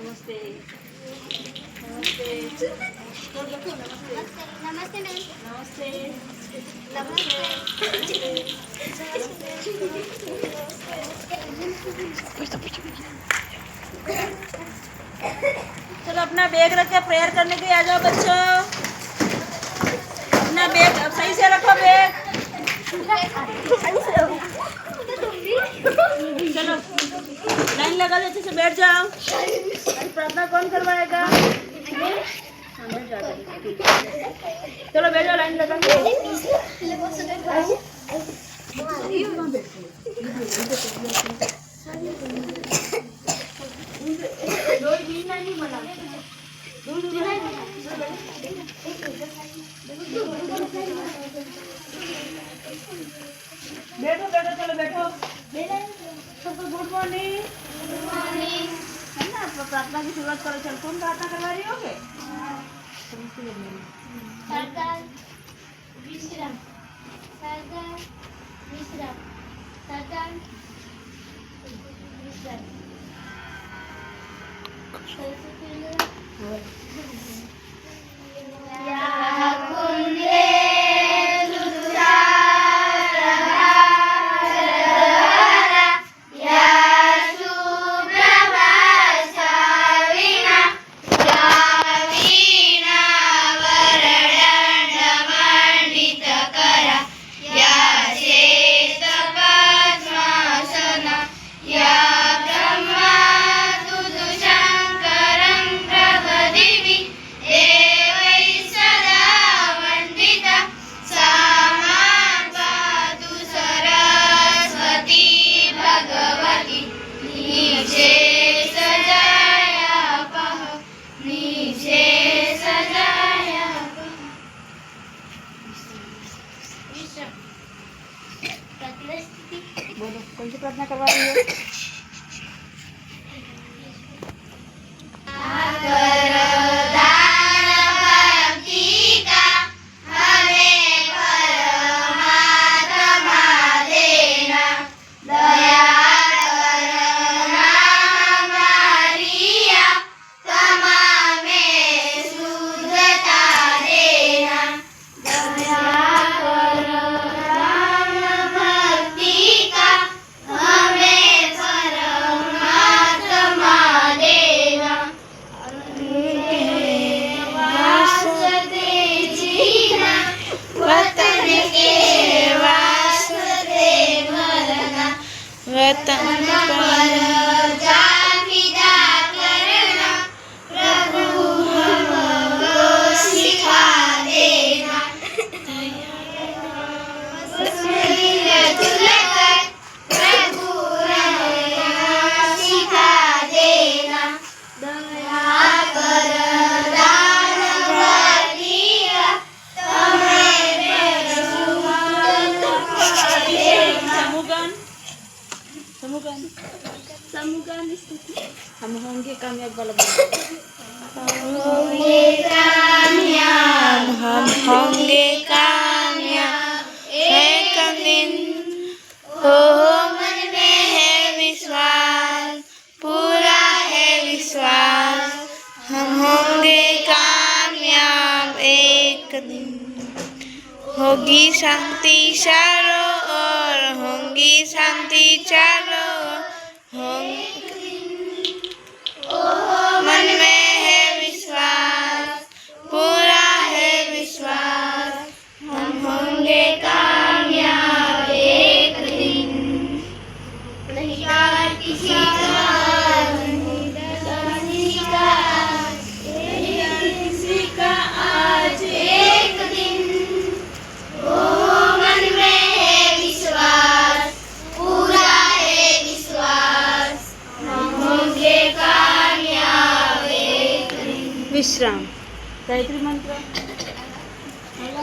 नमस्ते नमस्ते नमस्ते नमस्ते ma'am. नमस्ते चलो अपना bag रख के prayer करने के लिए आ जाओ बच्चों। अपना बैग अब सही से रखो बैग। चलो लाइन लगा दो, अच्छे से बैठ जाओ। आज प्रार्थना कौन करवाएगा? चलो बैठ जाओ, लाइन लगा बैठो बैठो, चलो बैठो। सबको गुड मॉर्निंग। है ना, प्रार्थना की शुरुआत करो। चल कौन प्रार्थना करवा रही होगे? सरदार विश्राम, सरदार विश्राम, सरदार विश्राम। बोलो कौन सी प्रार्थना करवा रही हो? हम होंगे कामयाब वाला हम होंगे कामयाब एक दिन। हो मन में है विश्वास, पूरा है विश्वास। हम होंगे कामयाब एक दिन। होगी शांति चारों ओर, होंगी शांति चारों ओर। मन में है विश्वास, पूरा है विश्वास। हम होंगे कामयाब एक दिन। नहीं डर किसी का, नहीं डर किसी का आज एक दिन। ओ मन में है विश्वास, पूरा है विश्वास। हम होंगे कामयाब एक दिन। विश्राम। गायत्री मंत्र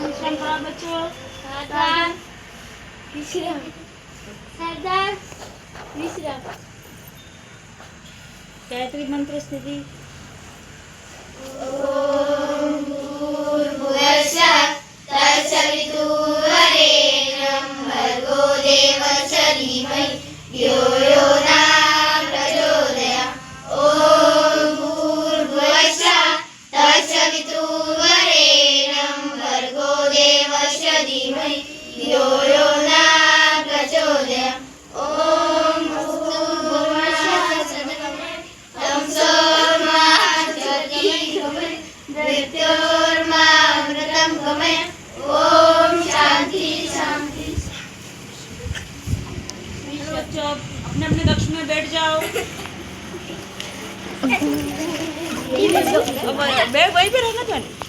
विश्राम करो बच्चों। सरदार विश्राम, सरदार विश्राम। गायत्री मंत्र स्थिति। ओम भूर्भुवस्सुः तत्सवितुर्वरेण्यं भर्गो देवस्य धीमहि धियो यो न प्रचोदयात्। ओम बच्चों अपने अपने कक्ष में बैठ जाओ। अब बैग वहीं पे रहना तुम्हारे।